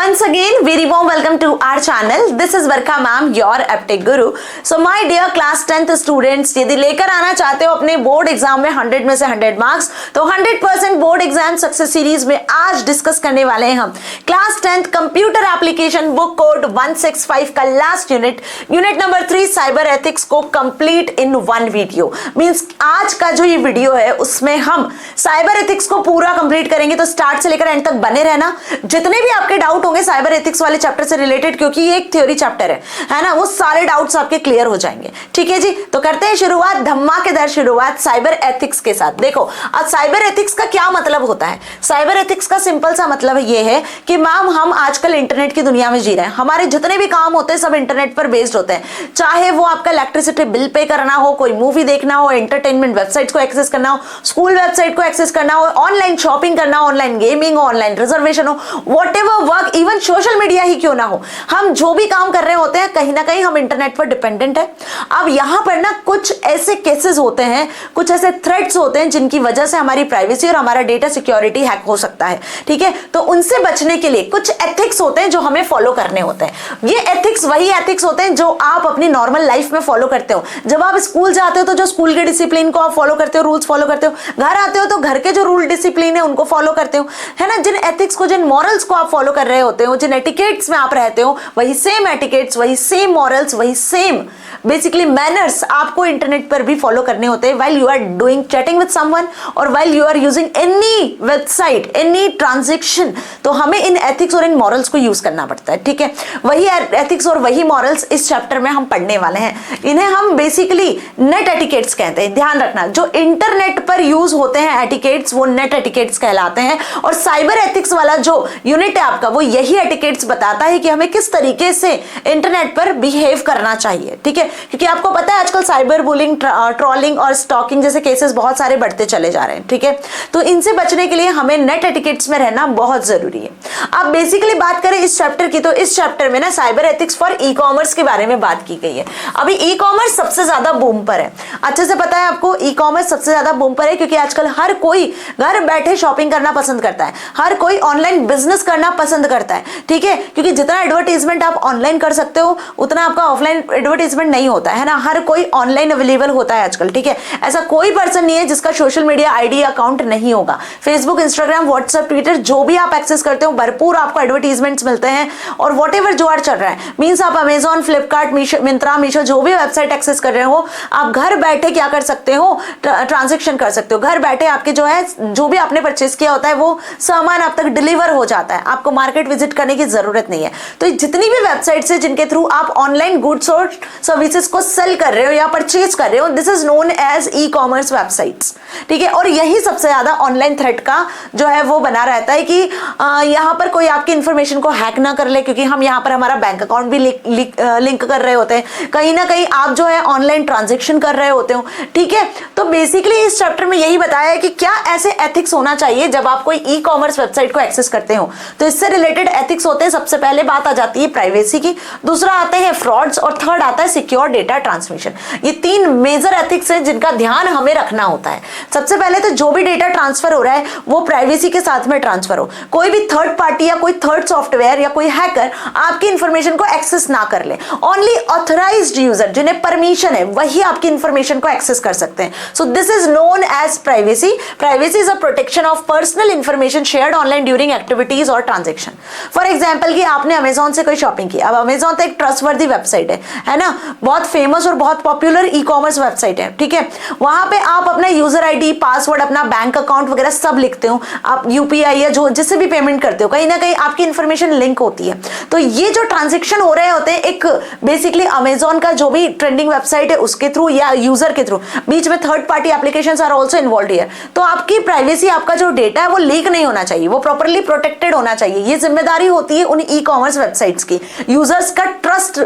once again, very warm welcome to our channel. This is Varka ma'am, your EdTech guru. So my dear class 10th students, यदि लेकर आना चाहते हो अपने board exam में 100 में से 100 मार्क्स, तो 100% बोर्ड एग्जाम सक्सेस सीरीज में आज डिस्कस करने वाले हैं हम class 10th computer application book code 165 का last unit number 3 cyber ethics को complete in one video. Means आज का जो ये वीडियो है उसमें हम साइबर एथिक्स को पूरा कंप्लीट करेंगे, तो स्टार्ट से लेकर एंड तक बने रहना। जितने भी आपके डाउट होंगे साइबर एथिक्स वाले चैप्टर से रिलेटेड, क्योंकि ये एक थ्योरी चैप्टर है ना, वो सारे डाउट्स आपके क्लियर हो जाएंगे। ठीक है जी, तो करते हैं शुरुआत, धमाकेदार शुरुआत साइबर एथिक्स के साथ। देखो आज साइबर एथिक्स का क्या मतलब होता है। साइबर एथिक्स का सिंपल सा मतलब ये है कि मैम हम आजकल इंटरनेट की दुनिया में जी रहे हैं, हमारे जितने भी काम होते हैं सब इंटरनेट पर बेस्ड होते हैं। चाहे वो आपका इलेक्ट्रिसिटी बिल पे करना हो, कोई मूवी देखना हो, एंटरटेनमेंट वेबसाइट को एक्सेस करना हो, स्कूल वेबसाइट को एक्सेस करना हो, ऑनलाइन शॉपिंग करना हो, ऑनलाइन गेमिंग हो, ऑनलाइन रिजर्वेशन हो, whatever work, even social media ही क्यों ना हो, हम जो भी काम कर रहे होते हैं कहीं ना कहीं हम इंटरनेट पर डिपेंडेंट है। अब यहां पर ना कुछ ऐसे केसेस होते हैं, कुछ ऐसे थ्रेट्स होते हैं जिनकी वजह से हमारी प्राइवेसी और हमारा डेटा सिक्योरिटी हैक हो सकता है। ठीक है, तो उनसे बचने के लिए कुछ एथिक्स होते हैं जो हमें फॉलो करने होते हैं। ये एथिक्स वही एथिक्स होते हैं जो आप अपनी नॉर्मल लाइफ में फॉलो करते हो। जब आप स्कूल जाते हो तो जो स्कूल के डिसिप्लिन को आप फॉलो करते हो, रूल्स फॉलो करते हो, घर आते हो तो घर के जो रूल डिसिप्लिन है उनको फॉलो करते हो, है ना। जिन एथिक्स को, जिन मॉरल्स को आप फॉलो कर रहे होते हो, जिन एटिकेट्स में आप रहते हो, वही सेम एटिकेट्स, वही सेम मॉरल्स, वही सेम बेसिकली मैनर्स आपको इंटरनेट पर भी फॉलो करने होते हैं while you are doing chatting with someone और while you are using any website, any transaction. तो हमें इन एथिक्स और इन मॉरल्स को यूज करना पड़ता है। ठीक है, वही एथिक्स और वही मॉरल्स इस चैप्टर में हम पढ़ने वाले हैं। इन्हें हम बेसिकली नेट एटिकेट्स कहते हैं। ध्यान रखना, जो इंटरनेट पर यूज होते हैं एटिकेट्स वो नेट एटिकेट्स कहलाते हैं, और साइबर एथिक्स वाला जो यूनिट है आपका वो यही एटिकेट्स बताता है कि हमें किस तरीके से इंटरनेट पर बिहेव करना चाहिए। ठीक है, क्योंकि आपको पता है आजकल साइबर बुलिंग, ट्रोलिंग और स्टॉकिंग जैसे केसेस बहुत सारे बढ़ते चले जा रहे हैं। ठीक है, तो इनसे बचने के लिए हमें नेट एटिकेट्स में रहना बहुत जरूरी है। अब बेसिकली बात करें इस चैप्टर की, तो इस चैप्टर में ना cyber ethics for e commerce के बारे में बात की गई है। अभी ई कॉमर्स सबसे ज्यादा बूम पर है, अच्छे से पता है आपको। ई कॉमर्स सबसे ज्यादा बूम पर है क्योंकि आजकल हर कोई घर बैठे शॉपिंग करना पसंद करता है, हर कोई ऑनलाइन बिजनेस करना पसंद करता है। ठीक है, क्योंकि जितना एडवर्टाइजमेंट आप ऑनलाइन कर सकते हो उतना आपका ऑफलाइन एडवर्टाइजमेंट नहीं होता है ना। हर कोई ऑनलाइन अवेलेबल होता है आजकल। ठीक है, ऐसा कोई पर्सन नहीं है जिसका सोशल मीडिया आईडी अकाउंट नहीं होगा। फेसबुक, इंस्टाग्राम, व्हाट्सएप, ट्विटर जो भी आप एक्सेस करते हो भरपूर आपको एडवर्टाइजमेंट्स मिलते हैं। और व्हाटएवर जो चल रहा है, मींस आप अमेजॉन, फ्लिपकार्ट, मिंत्रा, मीशो जो भी वेबसाइट एक्सेस कर रहे हो, आप घर बैठे क्या कर सकते हो, ट्रांजेक्शन कर सकते हो। घर बैठे आपके जो है जो भी आपने परचेस किया होता है वो सामान आप तक डिलीवर हो जाता है, आपको मार्केट विजिट करने की जरूरत नहीं है। तो जितनी भी वेबसाइट्स है जिनके थ्रू आप ऑनलाइन गुड्स और सर्विसेज को सेल कर रहे हो या परचेज कर रहे हो, this is known as e commerce websites. ठीक है, और यही सबसे ज्यादा ऑनलाइन थ्रेट का जो है वो बना रहता है कि यहाँ पर कोई आपकी इंफॉर्मेशन को हैक ना कर ले, क्योंकि हम यहाँ पर हमारा बैंक अकाउंट भी लिंक कर रहे होते हैं, कहीं ना कहीं आप जो है ऑनलाइन ट्रांजेक्शन कर रहे होते हो। ठीक है, तो बेसिकली इस चैप्टर में यही बताया है कि क्या ऐसे एथिक्स होना चाहिए जब आप कोई ई कॉमर्स वेबसाइट को एक्सेस करते हो। तो इससे रिलेटेड एथिक्स होते हैं, सबसे पहले बात आ जाती है प्राइवेसी की, दूसरा आते हैं फ्रॉड्स और थर्ड आता है सिक्योर डेटा ट्रांसमिशन। ये तीन मेजर एथिक्स हैं जिनका ध्यान हमें रखना होता है। सबसे पहले तो जो भी डेटा ट्रांसफर हो रहा है वो प्राइवेसी के साथ में ट्रांसफर हो, कोई भी थर्ड पार्टी या कोई थर्ड सॉफ्टवेयर या कोई हैकर आपकी इंफॉर्मेशन को एक्सेस ना कर ले। ओनली ऑथराइज्ड यूजर जिन्हें परमिशन है वही आपकी इंफॉर्मेशन को एक्सेस कर सकते हैं। So this is known as privacy. Privacy is a protection of personal information shared online during activities और ट्रांजेक्शन। फॉर एग्जाम्पल कि आपने अमेजॉन से कोई शॉपिंग की, अब अमेजॉन तो एक ट्रस्टवर्दी वेबसाइट है ना, बहुत फेमस और बहुत पॉपुलर ई कॉमर्स वेबसाइट है। ठीक है, वहां पे आप अपना यूजर आईडी, पासवर्ड, अपना बैंक अकाउंट वगैरह सब लिखते हो, आप यूपीआई या जो जिससे भी पेमेंट करते हो, कहीं ना कहीं आपकी इंफॉर्मेशन लिंक होती है। तो ये जो ट्रांजेक्शन हो रहे होते हैं एक बेसिकली अमेजॉन का जो भी ट्रेंडिंग वेबसाइट है उसके थ्रू या यूजर के थ्रू, बीच में third party applications are also involved here. तो आपकी प्राइवेसी, आपका जो डेटा है वो लीक नहीं होना चाहिए, वो प्रॉपर्ली प्रोटेक्टेड होना चाहिए। ये जिम्मेदारी होती है उन ई कॉमर्स वेबसाइट्स की, यूजर्स का ट्रस्ट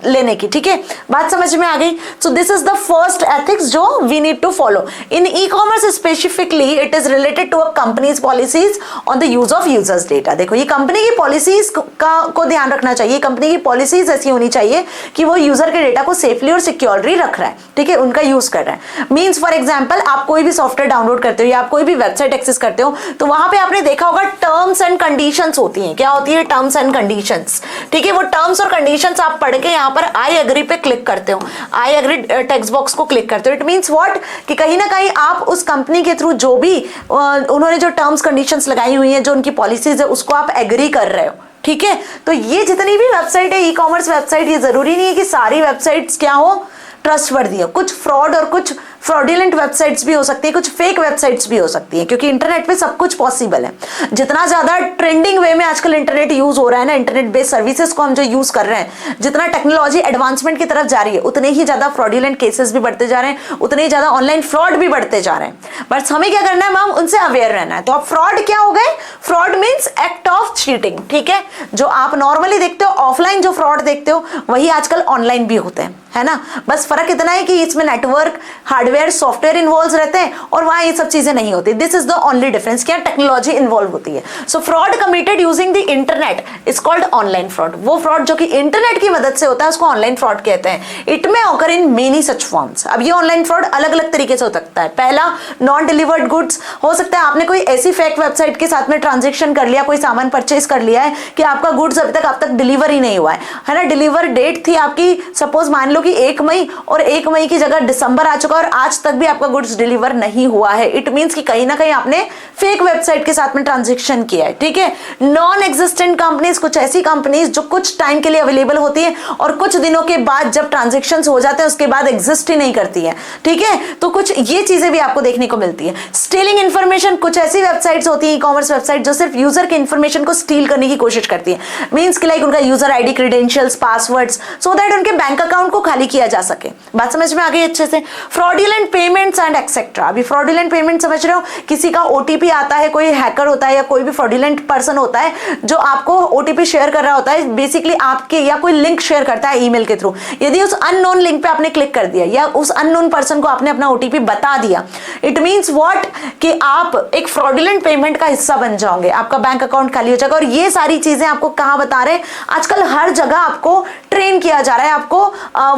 लेने की। ठीक है, बात समझ में आ गई। So this is the first ethics जो we need to follow in e commerce specifically. It is related to a companies policies on the use of users. Users data. देखो ये कंपनी की पॉलिसीज को ध्यान रखना चाहिए, कंपनी की policies ऐसी होनी चाहिए कि वो यूजर के डेटा को सेफली और सिक्योरली रख रहा है, ठीक है, उनका यूज कर रहा है। मींस फॉर एग्जांपल आप कोई भी सॉफ्टवेयर डाउनलोड करते हो या आप कोई भी वेबसाइट एक्सेस करते हो तो वहां पे आपने देखा होगा टर्म्स एंड कंडीशंस होती हैं। क्या होती है? टर्म्स एंड कंडीशंस, ठीक है। वो टर्म्स और कंडीशंस आप पढ़ के यहाँ पर आई एग्री पे क्लिक करते हो, आई एग्री टेक्स्ट बॉक्स को क्लिक करते हो। इट मींस व्हाट कि कहीं ना कहीं आप उस कंपनी के थ्रू जो भी उन्होंने जो टर्म्स कंडीशंस लगाई हुई हैं, जो उनकी पॉलिसीज है, उसको आप एग्री कर रहे हो, ठीक है। तो ये जितनी भी वेबसाइट है, ई कॉमर्स वेबसाइट, ये जरूरी नहीं है कि सारी वेबसाइट्स क्या हो, ट्रस्टवर्दी हो। कुछ फ्रॉड और कुछ फ्रॉडुलेंट वेबसाइट्स भी हो सकती है, कुछ फेक वेबसाइट्स भी हो सकती है, क्योंकि इंटरनेट पे सब कुछ पॉसिबल है। जितना ज्यादा ट्रेंडिंग वे में आजकल इंटरनेट यूज हो रहा है ना, इंटरनेट बेस्ड सर्विसेज को हम जो यूज कर रहे हैं, जितना टेक्नोलॉजी एडवांसमेंट की तरफ जा रही है, उतने ही ज्यादा फ्रॉडुलेंट केसेस भी बढ़ते जा रहे हैं, उतने ही ज्यादा ऑनलाइन फ्रॉड भी बढ़ते जा रहे हैं। बट हमें क्या करना है मैम? उनसे अवेयर रहना है। तो अब फ्रॉड क्या हो गए? Fraud means act of cheating, ठीक है। जो आप नॉर्मली देखते हो ऑफलाइन जो फ्रॉड देखते हो, वही आजकल ऑनलाइन भी होते हैं, है ना। बस फर्क इतना है कि इसमें नेटवर्क, हार्डवेयर, सॉफ्टवेयर इन्वॉल्व रहते हैं और वहां ये सब चीजें नहीं होती। This is the only difference, क्या टेक्नोलॉजी इन्वॉल्व होती है। So fraud committed using the internet is called online fraud. वो फ्रॉड जो कि इंटरनेट की मदद से होता है उसको ऑनलाइन फ्रॉड कहते हैं। इट में occur in many such forms. अब ये ऑनलाइन फ्रॉड अलग अलग तरीके से हो सकता है। पहला, नॉन डिलीवर्ड गुड्स। हो सकता है आपने कोई ऐसी फेक वेबसाइट के साथ में ट्रांजेक्शन कर लिया, कोई सामान परचेज कर लिया है कि आपका गुड्स अभी तक आप तक डिलीवर ही नहीं हुआ है ना। डिलीवर डेट थी आपकी, सपोज मान लो कि 1 मई, और 1 मई की जगह दिसंबर आ चुका और आज तक भी आपका गुड्स डिलीवर नहीं हुआ है। इट मींस कि कहीं ना कहीं आपने फेक वेबसाइट के साथ में ट्रांजैक्शन किया है, ठीक है। नॉन एग्जिस्टेंट कंपनीज, कुछ ऐसी कंपनीज जो कुछ टाइम के लिए अवेलेबल होती है और कुछ दिनों के बाद जब ट्रांजैक्शन हो जाते हैं उसके बाद एग्जिस्ट ही नहीं करती है, ठीक है। तो कुछ ये चीजें भी आपको देखने को मिलती है। स्टीलिंग इंफॉर्मेशन, कुछ ऐसी वेबसाइट्स होती है, ई कॉमर्स वेबसाइट, जो सिर्फ यूजर के इंफॉर्मेशन को स्टील करने की कोशिश करती है। मींस कि लाइक उनका user ID, credentials, passwords, so that उनके बैंक अकाउंट को खाली किया जा सके। बात समझ में आ गई अच्छे से। Fraudulent payments and etcetera. अभी फ्रॉडुलेंट पेमेंट समझ रहे हो, किसी का ओटीपी आता है, कोई हैकर होता है या कोई भी फ्रॉडुलेंट पर्सन होता है जो आपको ओटीपी शेयर कर रहा होता है, बेसिकली आपके, या कोई लिंक शेयर करता है ईमेल के थ्रू। यदि उस अननोन लिंक पे आपने क्लिक कर दिया या उस अननोन पर्सन को आपने अपना ओटीपी बता दिया, इट मींस व्हाट कि आप एक फ्रॉडुलेंट पेमेंट का हिस्सा बन जाओगे, आपका बैंक अकाउंट खाली हो जाएगा। और ये सारी चीजें आपको कहां बता रहे हैं? आजकल हर जगह आपको ट्रेन किया जा रहा है, आपको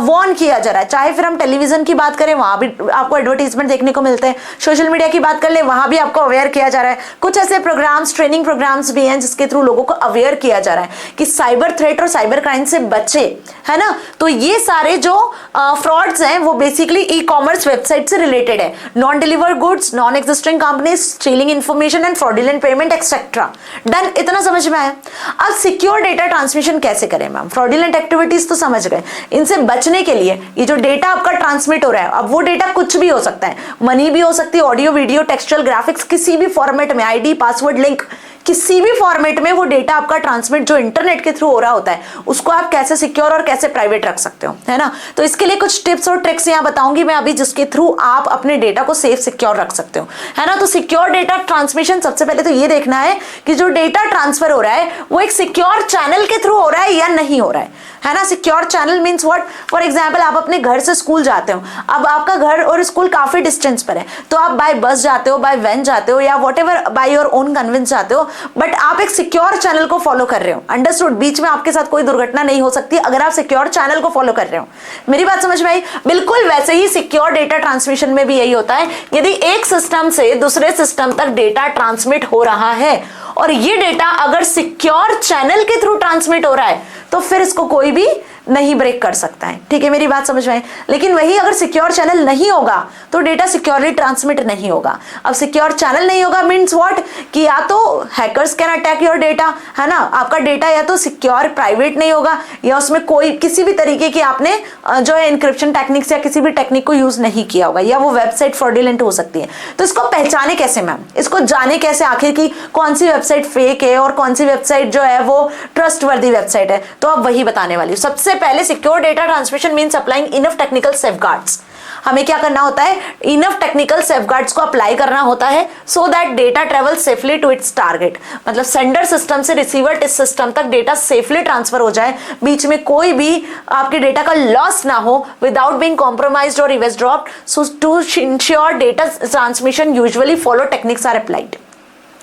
वार्न किया जा रहा है। चाहे फिर हम टेलीविजन की बात करें, वहां भी आपको एडवर्टीजमेंट देखने को मिलते हैं। सोशल मीडिया की बात कर ले, वहां भी आपको अवेयर किया जा रहा है। कुछ ऐसे प्रोग्राम्स, ट्रेनिंग प्रोग्राम्स भी हैं जिसके थ्रू लोगों को अवेयर किया जा रहा है कि साइबर थ्रेट और साइबर क्राइम से बचे, है ना। तो ये सारे जो फ्रॉड्स हैं वो बेसिकली ई कॉमर्स वेबसाइट से रिलेटेड है। Non deliver goods, non existing companies, stealing information and fraudulent payment etcetera. Done, इतना समझ में आया। अब सिक्योर डेटा ट्रांसमिशन कैसे करें मैम? फ्रॉडुलेंट एक्टिविटीज तो समझ गए। इनसे बचने के लिए ये जो डेटा आपका ट्रांसमिट हो रहा है, अब वो डेटा कुछ भी हो सकता है, मनी भी हो सकती है, ऑडियो, वीडियो, टेक्सचुअल, ग्राफिक्स, किसी भी फॉर्मेट में, आईडी, पासवर्ड, लिंक, किसी भी फॉर्मेट में वो डेटा आपका ट्रांसमिट जो इंटरनेट के थ्रू हो रहा होता है, उसको आप कैसे सिक्योर और कैसे प्राइवेट रख सकते हो, है ना। तो इसके लिए कुछ टिप्स और ट्रिक्स यहाँ बताऊंगी मैं अभी, जिसके थ्रू आप अपने डेटा को सेफ सिक्योर रख सकते हो, है ना। तो सिक्योर डेटा ट्रांसमिशन, सबसे पहले तो ये देखना है कि जो डेटा ट्रांसफर हो रहा है वो एक सिक्योर चैनल के थ्रू हो रहा है या नहीं हो रहा है ना। Secure channel means what? For example आप अपने घर से स्कूल जाते हो, अब आपका घर और स्कूल काफी डिस्टेंस पर है, तो आप बाय बस जाते हो, बाय वैन जाते हो, या whatever by your own conveyance जाते हो, बट आप एक सिक्योर चैनल को फॉलो कर रहे हो। अंडरस्टूड? बीच में आपके साथ कोई दुर्घटना नहीं हो सकती अगर आप सिक्योर चैनल को फॉलो कर रहे हो। मेरी बात समझ में आई? बिल्कुल वैसे ही सिक्योर डेटा ट्रांसमिशन में भी यही होता है। यदि एक सिस्टम से दूसरे सिस्टम तक डेटा ट्रांसमिट हो रहा है और ये डेटा अगर सिक्योर चैनल के थ्रू ट्रांसमिट हो रहा है, तो फिर इसको कोई भी नहीं ब्रेक कर सकता है, ठीक है। मेरी बात समझ में आई? लेकिन वही अगर सिक्योर चैनल नहीं होगा तो डेटा सिक्योरली ट्रांसमिट नहीं होगा। अब सिक्योर चैनल नहीं होगा मींस व्हाट कि या तो hackers can attack your data, है ना। आपका डेटा या तो सिक्योर प्राइवेट नहीं होगा, या उसमें कोई किसी भी तरीके की आपने जो है इंक्रिप्शन टेक्निक्स या किसी भी टेक्निक को यूज नहीं किया होगा, या वो वेबसाइट फ्रॉडुलेंट हो सकती है। तो इसको पहचाने कैसे मैम? इसको जाने कैसे आखिर की कौन सी वेबसाइट फेक है और कौन सी वेबसाइट जो है वो ट्रस्टवर्दी वेबसाइट है? तो अब वही बताने वाली हूँ। सबसे पहले secure data transmission means applying enough technical safeguards. हमें क्या करना होता है? इनफ टेक्निकल सेफगार्ड्स को अप्लाई करना होता है so that data travel safely to its target. मतलब सेंडर सिस्टम से रिसीवर सिस्टम तक डेटा सेफली ट्रांसफर हो जाए, बीच में कोई भी आपके डेटा का लॉस ना हो, विदाउट बीइंग कॉम्प्रोमाइज्ड और eavesdropped. So to ensure data transmission usually follow techniques are applied.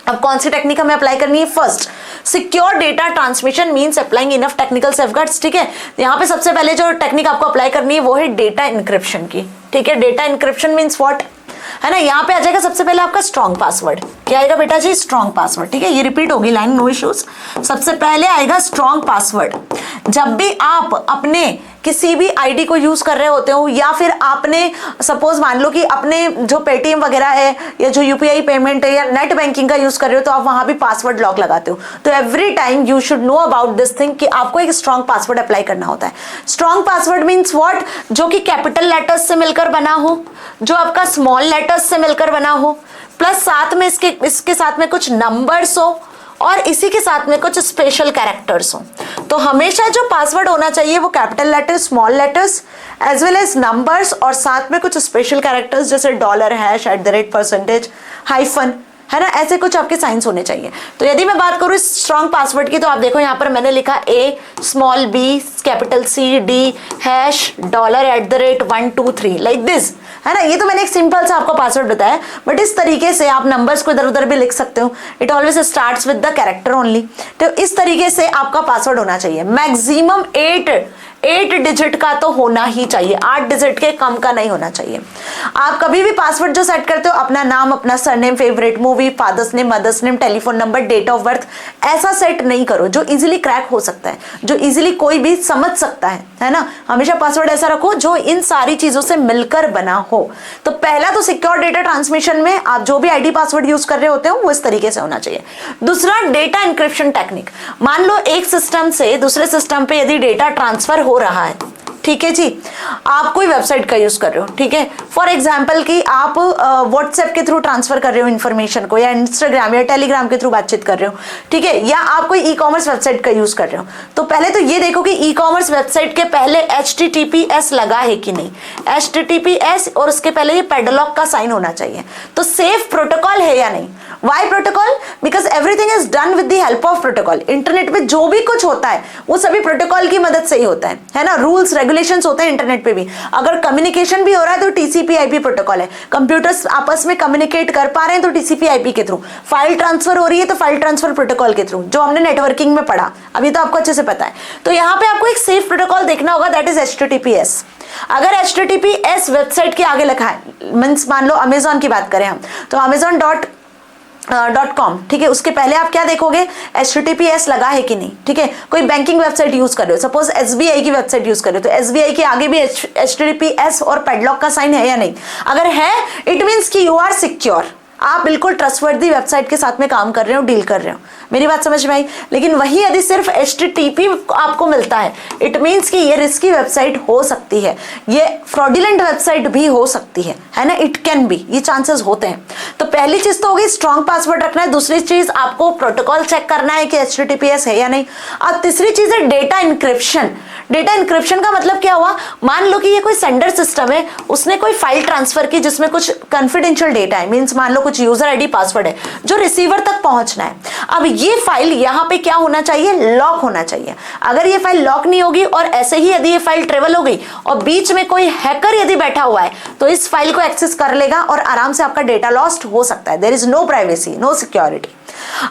अब कौन सी टेक्निक हमें अप्लाई करनी है? First, secure data transmission means applying enough technical safeguards, ठीक है। यहाँ पे सबसे पहले जो टेक्निक आपको अप्लाई करनी है वो है डेटा इंक्रिप्शन की, ठीक है। डेटा इंक्रिप्शन मींस व्हाट, है ना, यहाँ पे आ जाएगा सबसे पहले आपका स्ट्रॉन्ग पासवर्ड। क्या आएगा बेटा जी? स्ट्रॉन्ग पासवर्ड, ठीक है। ये रिपीट होगी लाइन, नो इश्यूज। सबसे पहले आएगा स्ट्रॉन्ग पासवर्ड। जब भी आप अपने किसी भी आईडी को यूज कर रहे होते हो या फिर आपने सपोज मान लो कि अपने जो पेटीएम वगैरह है या जो यूपीआई पेमेंट है या नेट बैंकिंग का यूज कर रहे हो तो आप वहां भी पासवर्ड लॉक लगाते हो। तो every time you should know about this thing कि आपको एक स्ट्रॉन्ग पासवर्ड अप्लाई करना होता है। स्ट्रॉन्ग पासवर्ड मीन्स व्हाट, जो कि कैपिटल लेटर्स से मिलकर बना हो, जो आपका स्मॉल लेटर्स से मिलकर बना हो, प्लस साथ में इसके साथ में कुछ नंबर्स हो और इसी के साथ में कुछ स्पेशल कैरेक्टर्स हो। तो हमेशा जो पासवर्ड होना चाहिए वो capital letters, small letters as well as numbers और साथ में कुछ स्पेशल कैरेक्टर्स जैसे $, #, %, हाइफन, है ना, ऐसे कुछ आपके साइंस होने चाहिए। तो यदि मैं बात करूं स्ट्रॉन्ग पासवर्ड की तो आप देखो यहाँ पर मैंने लिखा A, small b, capital C, D, $, @1 2 3 like this, है ना। ये तो मैंने एक सिंपल सा आपको पासवर्ड बताया, बट इस तरीके से आप नंबर्स को इधर उधर भी लिख सकते हो। It always starts with the character only. तो इस तरीके से आपका पासवर्ड होना चाहिए। मैक्सिमम 8 डिजिट का तो होना ही चाहिए, 8 डिजिट के कम का नहीं होना चाहिए। आप कभी भी पासवर्ड जो सेट करते हो अपना नाम, अपना surname, favourite movie, father's name, mother's name, telephone number, date of birth, ऐसा सेट नहीं करो जो इजीली क्रैक हो सकता है, जो इजीली कोई भी समझ सकता है ना। हमेशा पासवर्ड ऐसा रखो जो इन सारी चीजों से मिलकर बना हो। तो पहला तो सिक्योर डेटा ट्रांसमिशन में आप जो भी आईडी पासवर्ड यूज कर रहे होते हो वो इस तरीके से होना चाहिए। दूसरा, डेटा इंक्रिप्शन टेक्निक। मान लो एक सिस्टम से दूसरे सिस्टम पे यदि डेटा ट्रांसफर हो रहा है, ठीक है जी, आप कोई वेबसाइट का यूज कर रहे हो, ठीक है, फॉर एग्जांपल कि आप व्हाट्सएप के थ्रू ट्रांसफर कर रहे हो इन्फॉर्मेशन को, या इंस्टाग्राम या टेलीग्राम के थ्रू बातचीत कर रहे हो, ठीक है, या आप कोई ई कॉमर्स वेबसाइट का यूज कर रहे हो। तो पहले तो ये देखो कि ई कॉमर्स वेबसाइट के पहले HTTPS लगा है कि नहीं। HTTPS और उसके पहले ये पैडलॉक का साइन होना चाहिए। तो सेफ प्रोटोकॉल है या नहीं। Why protocol? Because everything is done with the help of protocol. Internet पे जो भी कुछ होता है वो सभी प्रोटोकॉल की मदद से ही होता है ना। रूल्स रेगुलेशंस होते हैं इंटरनेट पे भी। अगर कम्युनिकेशन भी हो रहा है तो TCP/IP प्रोटोकॉल है। कंप्यूटर्स आपस में कम्युनिकेट कर पा रहे हैं तो TCP/IP के थ्रू। फाइल ट्रांसफर हो रही है तो फाइल ट्रांसफर प्रोटोकॉल के थ्रू, जो हमने नेटवर्किंग में पढ़ा, अभी तो आपको अच्छे से पता है। तो यहाँ पे आपको एक सेफ प्रोटोकॉल देखना होगा, दैट इज HTTPS। अगर HTTPS वेबसाइट के आगे लिखा है, मीन्स मान लो अमेजॉन की बात करें हम, तो amazon.com, ठीक है, उसके पहले आप क्या देखोगे, HTTPS लगा है कि नहीं, ठीक है। कोई बैंकिंग वेबसाइट यूज कर रहे हो, सपोज SBI की वेबसाइट यूज कर रहे हो, तो SBI के आगे भी HTTPS और पैडलॉक का साइन है या नहीं। अगर है, इट मीन्स कि यू आर सिक्योर, आप बिल्कुल ट्रस्टवर्दी वेबसाइट के साथ में काम कर रहे हो, डील कर रहे हो। मेरी बात समझ में आई। लेकिन वही यदि सिर्फ HTTP आपको मिलता है, इट मीन्स कि ये रिस्की वेबसाइट हो सकती है, ये फ्रॉडुलेंट वेबसाइट भी हो सकती है ना, इट कैन बी, ये चांसेस होते हैं। तो पहली चीज तो होगी स्ट्रॉन्ग पासवर्ड रखना है। दूसरी चीज आपको प्रोटोकॉल चेक करना है कि HTTPS है या नहीं। और तीसरी चीज है डेटा इंक्रिप्शन। डेटा इंक्रिप्शन का मतलब क्या हुआ, मान लो कि ये कोई सेंडर सिस्टम है, उसने कोई फाइल ट्रांसफर की जिसमें कुछ कॉन्फिडेंशियल डेटा है, मींस मान लो कुछ यूजर आईडी पासवर्ड है जो रिसीवर तक पहुंचना है। अब ये फाइल यहाँ पे क्या होना चाहिए, लॉक होना चाहिए। अगर ये फाइल लॉक नहीं होगी और ऐसे ही यदि ये फाइल ट्रेवल हो गई और बीच में कोई हैकर यदि बैठा हुआ है तो इस फाइल को एक्सेस कर लेगा और आराम से आपका डेटा लॉस्ट हो सकता है। There is no privacy, no security.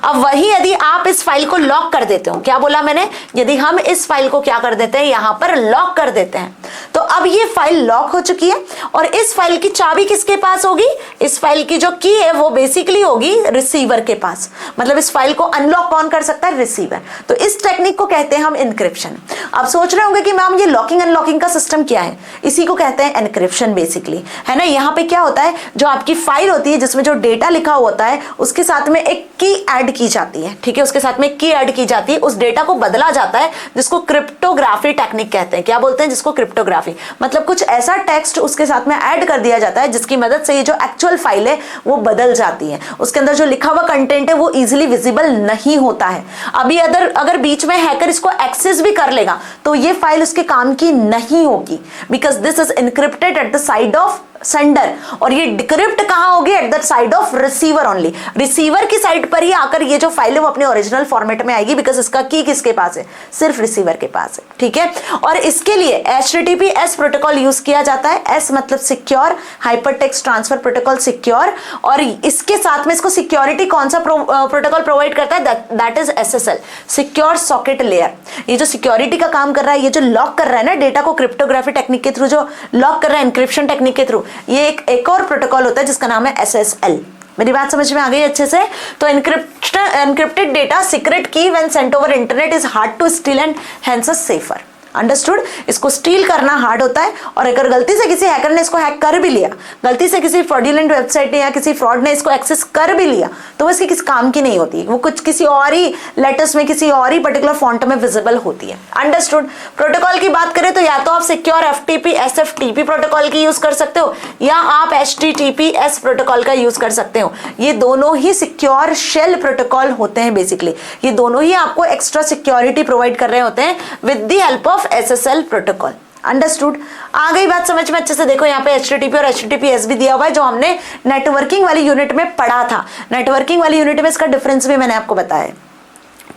अब वही यदि आप इस फाइल को लॉक कर देते हो, क्या बोला मैंने, यदि हम इस फाइल को क्या कर देते हैं, यहां पर लॉक कर देते हैं, तो अब ये फाइल लॉक हो चुकी है और इस फाइल की चाबी किसके पास होगी, इस फाइल की जो की है वो बेसिकली होगी रिसीवर के पास। मतलब इस फाइल को अनलॉक कौन कर सकता है, रिसीवर। तो इस टेक्निक को कहते हैं हम इनक्रिप्शन। आप सोच रहे होंगे कि मैम ये लॉकिंग अनलॉकिंग का सिस्टम क्या है, इसी को कहते हैं एनक्रिप्शन बेसिकली, है ना। यहाँ पे क्या होता है, जो आपकी फाइल होती है जिसमें जो डेटा लिखा होता है उसके साथ में एक की ऐड की जाती है, ठीक है, उसके साथ में की ऐड की जाती है, उस डेटा को बदला जाता है जिसको क्रिप्टोग्राफी टेक्निक कहते हैं। क्या बोलते हैं जिसको, क्रिप्टोग्राफी। मतलब कुछ ऐसा टेक्स्ट उसके साथ में ऐड कर दिया जाता है जिसकी मदद से ये जो एक्चुअल फाइल है वो बदल जाती है, उसके अंदर जो लिखा हुआ कंटेंट है वो इजीली विजिबल नहीं होता है। अभी अगर बीच में हैकर इसको एक्सेस भी कर लेगा तो ये फाइल उसके काम की नहीं होगी, because this is encrypted at the side of sender, और ये डिक्रिप्ट कहां होगी, at the side of receiver only, receiver की साइड पर ही आकर ये जो फाइल है वो अपने ओरिजिनल फॉर्मेट में आएगी, बिकॉज इसका की किसके पास है, सिर्फ रिसीवर के पास है, ठीक है। और इसके लिए HTTPS प्रोटोकॉल यूज किया जाता है, S मतलब secure, hypertext transfer protocol secure, और इसके साथ में इसको सिक्योरिटी कौन सा प्रोटोकॉल प्रोवाइड करता है, that is SSL, secure socket layer. ये जो सिक्योरिटी का काम कर रहा है, ये जो लॉक कर रहा है ना डेटा को क्रिप्टोग्राफी टेक्निक के थ्रू, जो लॉक कर रहा है इंक्रिप्शन टेक्निक के थ्रू, ये एक और प्रोटोकॉल होता है जिसका नाम है SSL। मेरी बात समझ में आ गई अच्छे से? तो encrypted data secret key when sent over internet is hard to steal and hence safer. Understood? इसको स्टील करना हार्ड होता है, और अगर गलती से किसी हैकर ने इसको हैक कर भी लिया, गलती से किसी फ्रॉडुलेंट वेबसाइट ने या किसी फ्रॉड ने इसको एक्सेस कर भी लिया, तो वो इसकी किस काम की नहीं होती, वो कुछ किसी और ही लेटर्स में, किसी और ही पर्टिकुलर फॉन्ट में विजिबल होती है। अंडरस्टूड? प्रोटोकॉल की बात करें तो या तो आप सिक्योर FTP SFTP प्रोटोकॉल की यूज कर सकते हो, या आप HTTPS प्रोटोकॉल का यूज कर सकते हो। ये दोनों ही सिक्योर शेल प्रोटोकॉल होते हैं बेसिकली, ये दोनों ही आपको एक्स्ट्रा सिक्योरिटी प्रोवाइड कर रहे होते हैं with the help of SSL protocol. Understood? आ गई बात समझ में अच्छे से? देखो यहाँ पे HTTP और HTTPS भी दिया हुआ है, जो हमने नेटवर्किंग वाली यूनिट में पढ़ा था। नेटवर्किंग वाली यूनिट में इसका डिफरेंस भी मैंने आपको बताया,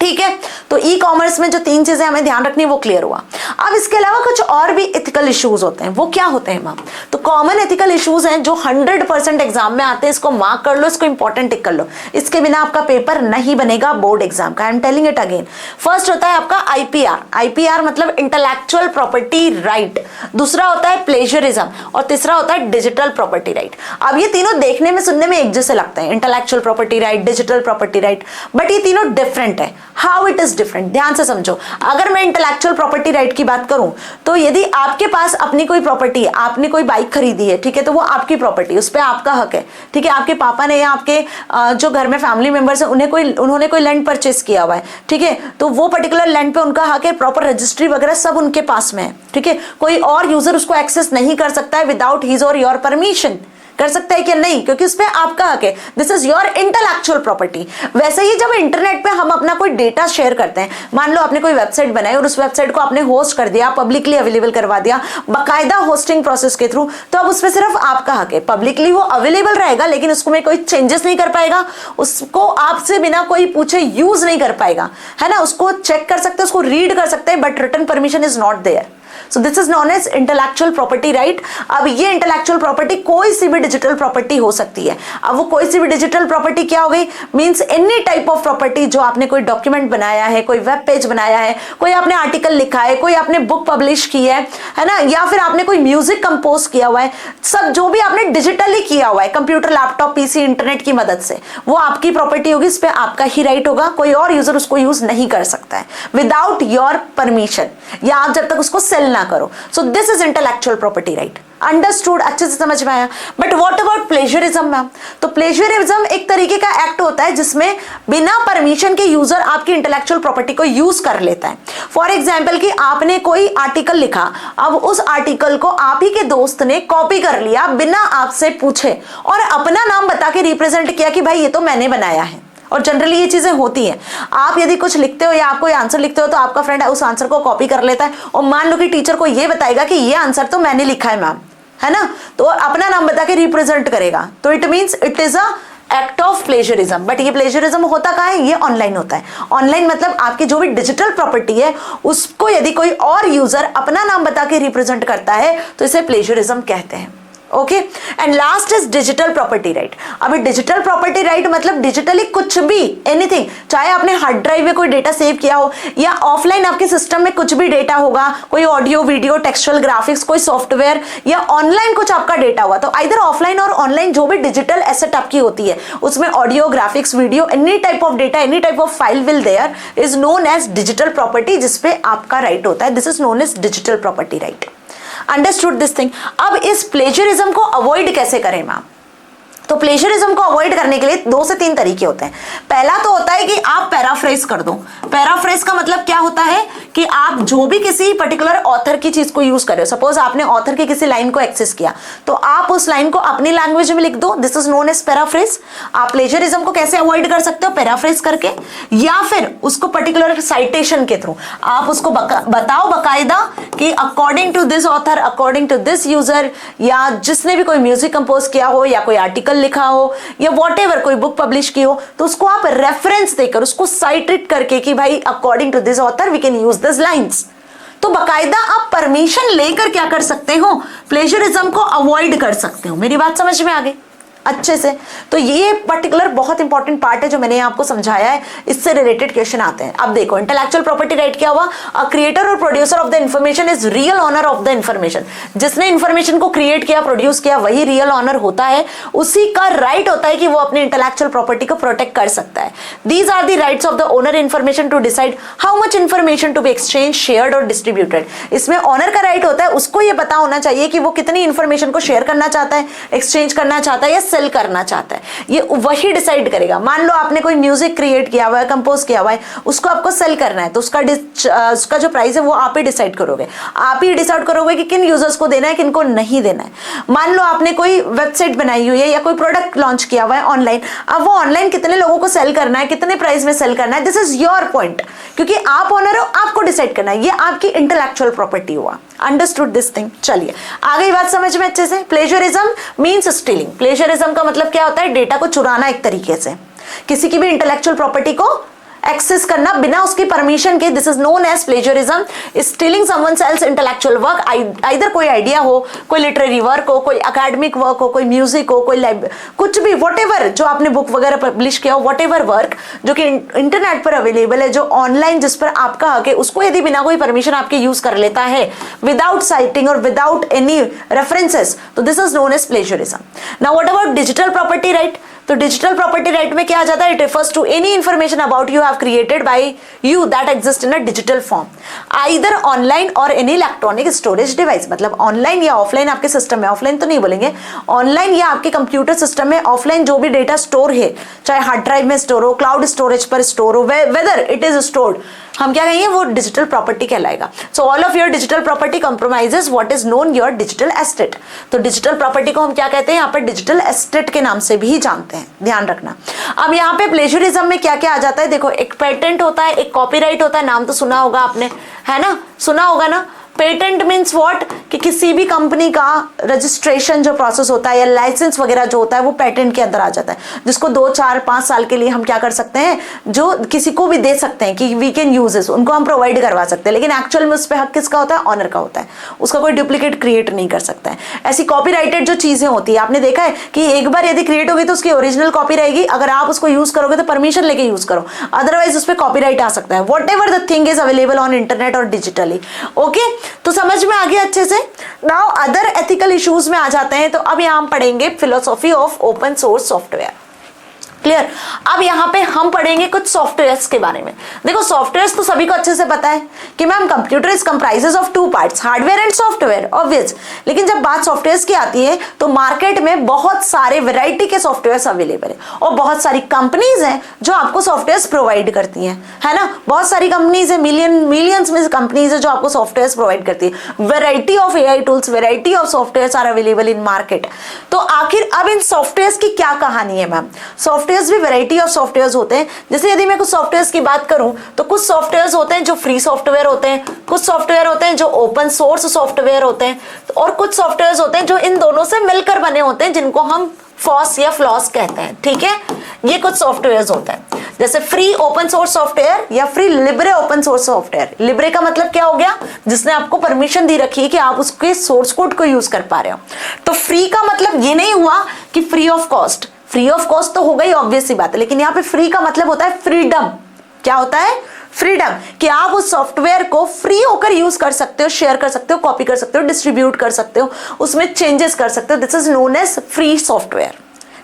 ठीक है। तो ई कॉमर्स में जो 3 चीजें हमें ध्यान रखनी है वो क्लियर हुआ। अब इसके अलावा कुछ और भी एथिकल इश्यूज होते हैं, वो क्या होते हैं मैम? तो कॉमन एथिकल इश्यूज हैं जो 100% एग्जाम में आते हैं, इसको मार्क कर लो, इसको इंपॉर्टेंट टिक कर लो, इसके बिना आपका पेपर नहीं बनेगा बोर्ड एग्जाम का। I am telling it again. First होता है आपका IPR मतलब इंटेलेक्चुअल प्रॉपर्टी राइट, दूसरा होता है प्लेजरिज्म, और तीसरा होता है डिजिटल प्रॉपर्टी राइट। अब ये तीनों देखने में सुनने में एक जैसे लगते हैं, intellectual property right, digital property right, but ये तीनों डिफरेंट है। हाउ इट इज डिफरेंट, ध्यान से समझो। अगर मैं इंटेलेक्चुअल प्रॉपर्टी राइट की बात करूं, तो यदि आपके पास अपनी कोई प्रॉपर्टी है, आपने कोई बाइक खरीदी है, ठीक है, तो वो आपकी प्रॉपर्टी, उस पर आपका हक है, ठीक है। आपके पापा ने या आपके जो घर में फैमिली मेंबर्स है उन्होंने कोई लैंड परचेस किया हुआ है, ठीक है, तो वो पर्टिकुलर लैंड पे उनका हक है, प्रॉपर रजिस्ट्री वगैरह सब उनके पास में है, ठीक है। कोई और यूजर उसको एक्सेस नहीं कर सकता है विदाउट हिज और योर परमिशन। कर सकता है कि नहीं? क्योंकि उस पे आपका हक है, this is your intellectual property. वैसे ही जब इंटरनेट पे हम अपना कोई डेटा शेयर करते हैं, मान लो आपने कोई वेबसाइट बनाई और उस वेबसाइट को आपने होस्ट कर दिया, पब्लिकली अवेलेबल करवा दिया बाकायदा होस्टिंग प्रोसेस के थ्रू, तो अब उस पर सिर्फ आपका हक है, पब्लिकली वो अवेलेबल रहेगा, लेकिन उसको में कोई चेंजेस नहीं कर पाएगा, उसको आपसे बिना कोई पूछे यूज नहीं कर पाएगा, है ना। उसको चेक कर सकते हैं, उसको रीड कर सकते हैं, but written permission is not there. So this is known as intellectual property right। अब ये intellectual property कोई सी भी डिजिटल प्रॉपर्टी हो सकती है। अब वो कोई सी भी डिजिटल प्रॉपर्टी क्या हो गई? Means any type of property, जो आपने कोई डॉक्यूमेंट बनाया है, कोई वेब पेज बनाया है, कोई आपने आर्टिकल लिखा है, कोई आपने बुक पब्लिश की है ना, या फिर आपने कोई म्यूजिक कंपोज किया हुआ है, सब जो भी आपने डिजिटली किया हुआ है कंप्यूटर, लैपटॉप, PC, इंटरनेट की मदद से, वो आपकी प्रॉपर्टी होगी, इस पर आपका ही राइट होगा, कोई और यूजर उसको यूज नहीं कर सकता है विदाउट योर परमिशन, या आप जब तक उसको सेल ना करो। सो this is intellectual property right. Understood? अच्छे से समझ में आया? But what about plagiarism ma'am? तो प्लेजरिज्म एक तरीके का एक्ट होता है जिसमें बिना परमिशन के यूजर आपकी इंटेलेक्चुअल प्रॉपर्टी को यूज कर लेता है। फॉर एग्जाम्पल कि आपने कोई आर्टिकल लिखा, अब उस आर्टिकल को आप ही के दोस्त ने कॉपी कर लिया बिना आपसे पूछे, और अपना नाम बता के रिप्रेजेंट किया कि भाई ये तो मैंने बनाया है। और जनरली ये चीजें होती हैं, आप यदि कुछ लिखते हो या आप कोई आंसर लिखते हो, तो आपका फ्रेंड उस आंसर को कॉपी कर लेता है, और मान लो कि टीचर को ये बताएगा कि ये आंसर तो मैंने लिखा है मैम, है ना, तो अपना नाम बता के रिप्रेजेंट करेगा, तो it means it is a act of plagiarism. But ये प्लेजरिज्म होता कहाँ है? ये ऑनलाइन होता है। ऑनलाइन मतलब आपकी जो भी डिजिटल प्रॉपर्टी है उसको यदि कोई और यूजर अपना नाम बता के रिप्रेजेंट करता है, तो इसे प्लेजरिज्म कहते हैं। Okay, and last is digital property right. अभी डिजिटल प्रॉपर्टी राइट मतलब डिजिटली कुछ भी, एनीथिंग, चाहे आपने हार्ड ड्राइव में कोई डेटा सेव किया हो, या ऑफलाइन आपके सिस्टम में कुछ भी डेटा होगा, कोई ऑडियो, वीडियो, टेक्सचुअल ग्राफिक्स, कोई सॉफ्टवेयर, या ऑनलाइन कुछ आपका डेटा हुआ, तो इधर ऑफलाइन और ऑनलाइन जो भी डिजिटल एसेट आपकी होती है, उसमें audio, graphics, video, any type of data, any type of file will there is known as digital property, जिसपे आपका राइट होता है। This is known as digital property right. Understood this thing. अब इस प्लेजरिज्म को अवॉइड कैसे करें ma'am? तो प्लेजरिज्म को अवॉइड करने के लिए 2 से 3 तरीके होते हैं। पहला तो होता है कि आप पैराफ्रेज कर दो। पैराफ्रेज का मतलब क्या होता है कि आप जो भी किसी पर्टिकुलर ऑथर की चीज को यूज कर रहे हो, सपोज आपने ऑथर की किसी लाइन को एक्सेस किया तो आप उस लाइन को अपनी लैंग्वेज में लिख दो, this is known as paraphrase. आप प्लेजरिज्म को कैसे अवॉइड कर सकते हो? पैराफ्रेज करके, या फिर उसको पर्टिकुलर साइटेशन के थ्रू आप उसको बताओ बकायदा कि according to this author, according to this user, या जिसने भी कोई म्यूजिक कंपोज किया हो या कोई आर्टिकल लिखा हो या व्हाटएवर कोई बुक पब्लिश की हो, तो उसको आप रेफरेंस देकर उसको साइटेड करके कि भाई according to this author we can use this lines. तो बकायदा आप परमिशन लेकर क्या कर सकते हो? प्लेजरिज्म को अवॉइड कर सकते हो। मेरी बात समझ में आ गई अच्छे से? तो ये पर्टिकुलर बहुत इंपॉर्टेंट पार्ट है जो मैंने आपको समझाया है, इससे रिलेटेड क्वेश्चन आते हैं। अब देखो, इंटेलेक्चुअल प्रॉपर्टी राइट क्या हुआ? अ क्रिएटर और producer of the information is real owner of the information. जिसने इंफॉर्मेशन को क्रिएट किया, प्रोड्यूस किया, वही रियल ऑनर होता है। उसी का राइट होता है कि वो अपनी इंटेलेक्चुअल प्रॉपर्टी को प्रोटेक्ट कर सकता है। These are the rights of the owner information to decide how much information to be exchange, shared और डिस्ट्रीब्यूटेड। इसमें ऑनर का राइट होता है, उसको ये पता होना चाहिए कि वो कितनी इंफॉर्मेशन को शेयर करना चाहता है, एक्सचेंज करना चाहता है या सेल करना चाहता है। ये वही डिसाइड करेगा। मान लो आपने कोई म्यूजिक क्रिएट किया हुआ है, कंपोज किया हुआ है, उसको आपको सेल करना है, तो उसका जो प्राइस है वो आप ही डिसाइड करोगे। आप ही डिसाइड करोगे कि किन यूजर्स को देना है, किन को नहीं देना है। मान लो आपने कोई वेबसाइट बनाई हुई है या कोई प्रोडक्ट लॉन्च किया हुआ है ऑनलाइन, अब वो ऑनलाइन कितने लोगों को सेल करना है, कितने प्राइस में सेल करना है, दिस इज योर पॉइंट। क्योंकि आप ओनर हो, आपको डिसाइड करना है। ये आपकी इंटेलेक्चुअल प्रॉपर्टी हुआ। Understood this thing? चलिए आगे बात समझ में अच्छे से। Plagiarism means stealing. प्लेजरिज्म का मतलब क्या होता है? डेटा को चुराना एक तरीके से, किसी की भी इंटेलेक्चुअल प्रॉपर्टी को एक्सेस करना बिना उसकी परमिशन के, this is known as plagiarism. Stealing someone else intellectual work, either कोई आइडिया हो, कोई लिटरेरी वर्क हो, कोई एकेडमिक वर्क हो, कोई म्यूजिक हो, कोई कुछ भी, व्हाटएवर जो आपने बुक वगैरह पब्लिश किया हो, व्हाटएवर वर्क जो कि इंटरनेट पर अवेलेबल है, जो ऑनलाइन जिस पर आपका हक है, उसको यदि बिना कोई परमिशन आपके यूज कर लेता है, विदाउट साइटिंग और विदाउट एनी रेफरेंसेस, तो this is known as plagiarism. Now what about digital property right? तो डिजिटल प्रॉपर्टी राइट में क्या आ जाता है? It refers to any information about you have created by you that exist in a digital form, either online और any electronic storage device. मतलब online या offline आपके सिस्टम में, ऑफलाइन तो नहीं बोलेंगे, ऑनलाइन या आपके कंप्यूटर सिस्टम में ऑफलाइन जो भी डेटा स्टोर है, चाहे हार्ड ड्राइव में स्टोर हो, क्लाउड स्टोरेज पर स्टोर हो, वेदर इट इज स्टोर्ड, हम क्या कहेंगे? वो डिजिटल प्रॉपर्टी कहलाएगा। So all of your digital property comprises what is known your digital estate. तो डिजिटल प्रॉपर्टी को हम क्या कहते हैं? यहाँ पर डिजिटल एस्टेट के नाम से भी जानते हैं, ध्यान रखना। अब यहाँ पे प्लेजरिज्म में क्या क्या आ जाता है? देखो, एक पेटेंट होता है, एक कॉपीराइट होता है, नाम तो सुना होगा आपने, है ना? सुना होगा ना? Patent means what? कि किसी भी कंपनी का रजिस्ट्रेशन जो प्रोसेस होता है या लाइसेंस वगैरह जो होता है वो पेटेंट के अंदर आ जाता है, जिसको 2, 4, 5 साल के लिए हम क्या कर सकते हैं? जो किसी को भी दे सकते हैं कि वी कैन यूज दिस, उनको हम प्रोवाइड करवा सकते हैं। लेकिन एक्चुअल में उस पर हक किसका होता है? ऑनर का होता है। उसका कोई डुप्लीकेट क्रिएट नहीं कर सकता है। ऐसी कॉपीराइटेड जो चीजें होती है, आपने देखा है कि एक बार यदि क्रिएट होगी तो उसकी ओरिजिनल कॉपी रहेगी, अगर आप उसको यूज करोगे तो परमिशन लेके यूज करो, अदरवाइज उस पर कॉपीराइट आ सकता है। What ever the thing is available on internet और डिजिटली। ओके, तो समझ में आ गया अच्छे से? नाउ अदर एथिकल इश्यूज में आ जाते हैं। तो अब यहां हम पढ़ेंगे philosophy of open source software. Clear? अब यहाँ पे हम पढ़ेंगे कुछ सॉफ्टवेयर्स के बारे में। देखो, सॉफ्टवेयर्स तो सभी को अच्छे से पता है कि ma'am computer is comprises of 2 parts, hardware and software, obvious. लेकिन जब बात सॉफ्टवेयर्स की आती है तो मार्केट में बहुत सारे वैरायटी के सॉफ्टवेयर्स अवेलेबल है और बहुत सारी कंपनीज हैं जो आपको सॉफ्टवेयर्स प्रोवाइड करती हैं, है ना? बहुत सारी कंपनीज है, मिलियंस में कंपनीज है जो आपको सॉफ्टवेयर्स प्रोवाइड करती है। Variety of AI tools, variety of softwares are available in market. तो आखिर अब इन सॉफ्टवेयर्स की क्या कहानी है मैम? सॉफ्टवेयर्स भी वैरायटी ऑफ सॉफ्टवेयर्स होते हैं। जैसे यदि मैं कुछ सॉफ्टवेयर्स की बात करूं तो कुछ सॉफ्टवेयर्स होते हैं जो फ्री सॉफ्टवेयर होते हैं, कुछ सॉफ्टवेयर होते हैं जो ओपन सोर्स सॉफ्टवेयर होते हैं, और कुछ सॉफ्टवेयर्स होते हैं जो इन दोनों से मिलकर बने होते हैं, जिनको हम फॉस या फ्लॉस कहते हैं। ठीक है, ये कुछ सॉफ्टवेयर्स होते हैं, जैसे फ्री ओपन सोर्स सॉफ्टवेयर या free Libre open source software. Libre का मतलब क्या हो गया? जिसने आपको परमिशन दी रखी है कि आप उसके सोर्स कोड को यूज कर पा रहे हो। तो फ्री का मतलब ये नहीं हुआ कि free of cost, free of cost तो हो गई, ऑब्वियस सी बात है, लेकिन यहाँ पे फ्री का मतलब होता है फ्रीडम। क्या होता है? फ्रीडम, कि आप उस सॉफ्टवेयर को फ्री होकर यूज कर सकते हो, शेयर कर सकते हो, कॉपी कर सकते हो, डिस्ट्रीब्यूट कर सकते हो, उसमें चेंजेस कर सकते हो। This is known as free software.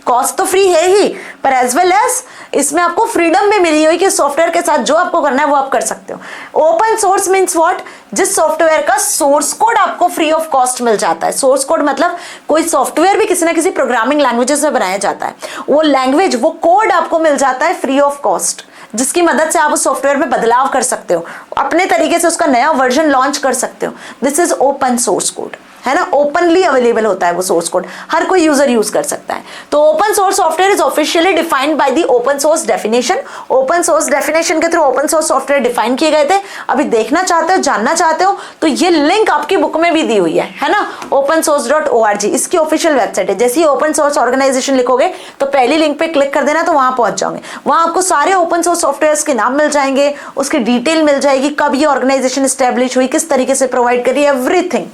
Cost तो फ्री है ही, पर एज वेल एज इसमें आपको फ्रीडम भी मिली हुई कि सॉफ्टवेयर के साथ जो आपको करना है वो आप कर सकते हो। ओपन सोर्स मीन्स व्हाट, जिस सॉफ्टवेयर का सोर्स कोड आपको फ्री ऑफ कॉस्ट मिल जाता है। सोर्स कोड मतलब कोई सॉफ्टवेयर भी किसी ना किसी प्रोग्रामिंग लैंग्वेजेस में बनाया जाता है, वो लैंग्वेज वो कोड आपको मिल जाता है फ्री ऑफ कॉस्ट, जिसकी मदद से आप उस सॉफ्टवेयर में बदलाव कर सकते हो, अपने तरीके से उसका नया वर्जन लॉन्च कर सकते हो। This is open source code, है ना, ओपनली अवेलेबल होता है वो सोर्स कोड, हर कोई यूजर यूज कर सकता है। तो open source software is officially defined by the open source definition. Open source definition के through open source software define किए गए थे। अभी देखना चाहते हो, जानना चाहते हो, तो ये लिंक आपकी बुक में भी दी हुई है ना, opensource.org, इसकी ऑफिशियल वेबसाइट है। जैसे ही ओपन सोर्स ऑर्गेनाइजेशन लिखोगे तो पहली लिंक पे क्लिक कर देना, तो वहां पहुंच जाओगे। वहां आपको सारे ओपन सोर्स सॉफ्टवेयर के नाम मिल जाएंगे, उसकी डिटेल मिल जाएगी, कब ये ऑर्गेनाइजेशन स्टैब्लिश हुई, किस तरीके से प्रोवाइड करी, एवरीथिंग।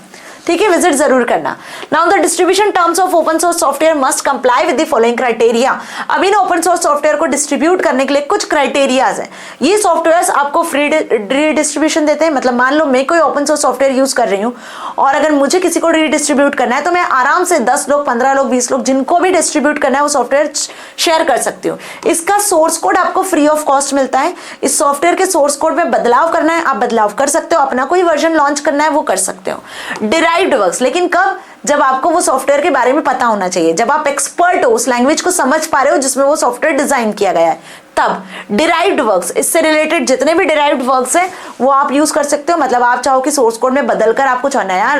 ठीक है, विजिट जरूर करना। Now the distribution terms of open source software must comply with the following criteria. अब इन ओपन सोर्स सॉफ्टवेयर को डिस्ट्रीब्यूट करने के लिए कुछ क्राइटेरियाज हैं। ये सॉफ्टवेयर्स आपको फ्री डिस्ट्रीब्यूशन देते हैं, मतलब मान लो मैं कोई ओपन सोर्स सॉफ्टवेयर यूज कर रही हूँ और अगर मुझे किसी को डिस्ट्रीब्यूट करना है तो मैं आराम से 10 लोग, 15 लोग, 20 लोग, जिनको भी डिस्ट्रीब्यूट करना है वो सॉफ्टवेयर शेयर कर सकती हूँ। इसका सोर्स कोड आपको फ्री ऑफ कॉस्ट मिलता है। इस सॉफ्टवेयर के सोर्स कोड में बदलाव करना है, आप बदलाव कर सकते हो, अपना कोई वर्जन लॉन्च करना है वो कर सकते हो। डिराइव्ड वर्क्स, लेकिन कब, जब आपको वो सॉफ्टवेयर के बारे में पता होना चाहिए, जब आप एक्सपर्ट हो, उस लैंग्वेज को समझ पा रहे हो जिसमें वो सॉफ्टवेयर डिजाइन किया गया है, तब डिराइव्ड वर्क्स, इससे रिलेटेड जितने भी डिराइव्ड वर्क्स हैं वो आप यूज कर सकते हो। मतलब आप चाहो कि सोर्स कोड में बदलकर आप कुछ नया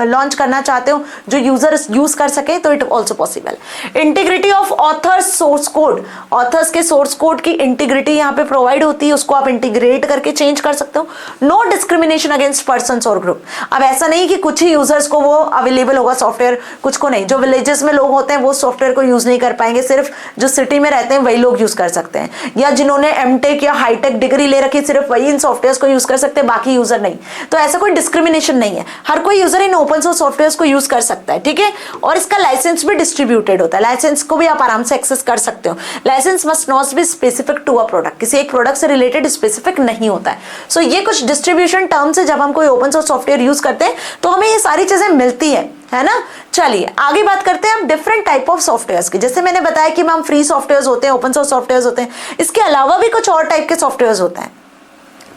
लॉन्च करना चाहते हो जो यूजर यूज कर सके, तो it also possible. Integrity of authors source code, authors के सोर्स कोड की इंटीग्रिटी यहाँ पे प्रोवाइड होती है, उसको आप इंटीग्रेट करके चेंज कर सकते हो। नो डिस्क्रिमिनेशन अगेंस्ट पर्सन और ग्रुप, अब ऐसा नहीं कि कुछ ही यूजर्स को वो अवेलेबल होगा सॉफ्टवेयर, कुछ को नहीं। जो विलेजेस में लोग होते हैं वो सॉफ्टवेयर को यूज नहीं कर पाएंगे, सिर्फ जो सिटी में रहते हैं वही लोग यूज कर सकते हैं, या जिन्होंने एमटेक या हाईटेक डिग्री ले रखी सिर्फ वही इन सॉफ्टवेयर्स को यूज कर सकते हैं, बाकी यूजर नहीं। तो ऐसा कोई डिस्क्रिमिनेशन नहीं है, हर कोई user in open source softwares को यूज कर सकता है। ठीक है, और इसका लाइसेंस भी डिस्ट्रीब्यूटेड होता है, लाइसेंस को भी आप आराम से एक्सेस कर सकते हो। Licence must not be specific to a product, किसी एक प्रोडक्ट से रिलेटेड स्पेसिफिक नहीं होता है। सो ये कुछ डिस्ट्रीब्यूशन टर्म्स है, जब हम कोई ओपन सोर्स सॉफ्टवेयर यूज करते हैं तो हमें ये सारी चीजें मिलती है ना। चलिए आगे बात करते हैं हम डिफरेंट टाइप ऑफ सॉफ्टवेयर्स की। जैसे मैंने बताया कि हम फ्री सॉफ्टवेयर्स होते हैं, ओपन सोर्स सॉफ्टवेयर्स होते हैं, इसके अलावा भी कुछ और टाइप के सॉफ्टवेयर्स होते हैं।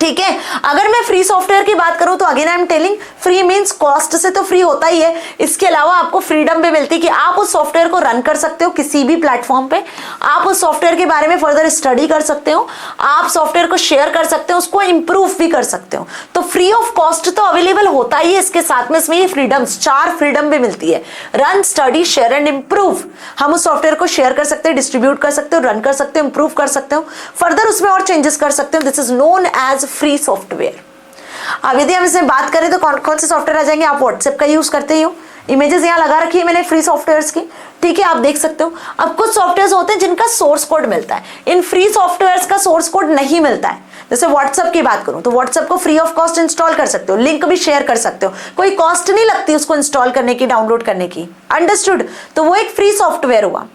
ठीक है, अगर मैं फ्री सॉफ्टवेयर की बात करूं तो again I am telling, free means cost से तो फ्री होता ही है, इसके अलावा आपको फ्रीडम भी मिलती है कि आप उस सॉफ्टवेयर को रन कर सकते हो किसी भी प्लेटफॉर्म पे, आप उस सॉफ्टवेयर के बारे में फर्दर स्टडी कर सकते हो, आप सॉफ्टवेयर को शेयर कर सकते हो, उसको इंप्रूव भी कर सकते हो। तो फ्री ऑफ कॉस्ट तो अवेलेबल होता ही है, इसके साथ में इसमें ये फ्रीडम्स, 4 फ्रीडम भी मिलती है, run, study, share and improve. हम उस सॉफ्टवेयर को शेयर कर सकते हैं, डिस्ट्रीब्यूट कर सकते हो, रन कर सकते हो, इंप्रूव कर सकते हो, फर्दर उसमें और चेंजेस कर सकते हो। This is known as free software. अब यदि हम इसमें बात करें तो कौन कौन से सॉफ्टवेयर आ जाएंगे, आप व्हाट्सएप का यूज करते ही हो, इमेजेस यहाँ लगा रखी है मैंने फ्री सॉफ्टवेयर्स की। ठीक है, आप देख सकते हो। अब कुछ सॉफ्टवेयर्स होते हैं जिनका सोर्स कोड मिलता है, इन फ्री सॉफ्टवेयर्स का सोर्स कोड नहीं मिलता है। जैसे व्हाट्सएप की बात करूं तो व्हाट्सएप को फ्री ऑफ कॉस्ट इंस्टॉल कर सकते हो, लिंक भी शेयर कर सकते हो, कोई कॉस्ट नहीं लगती उसको इंस्टॉल करने की, डाउनलोड करने की। अंडरस्टूड? तो वो एक फ्री सॉफ्टवेयर हुआ।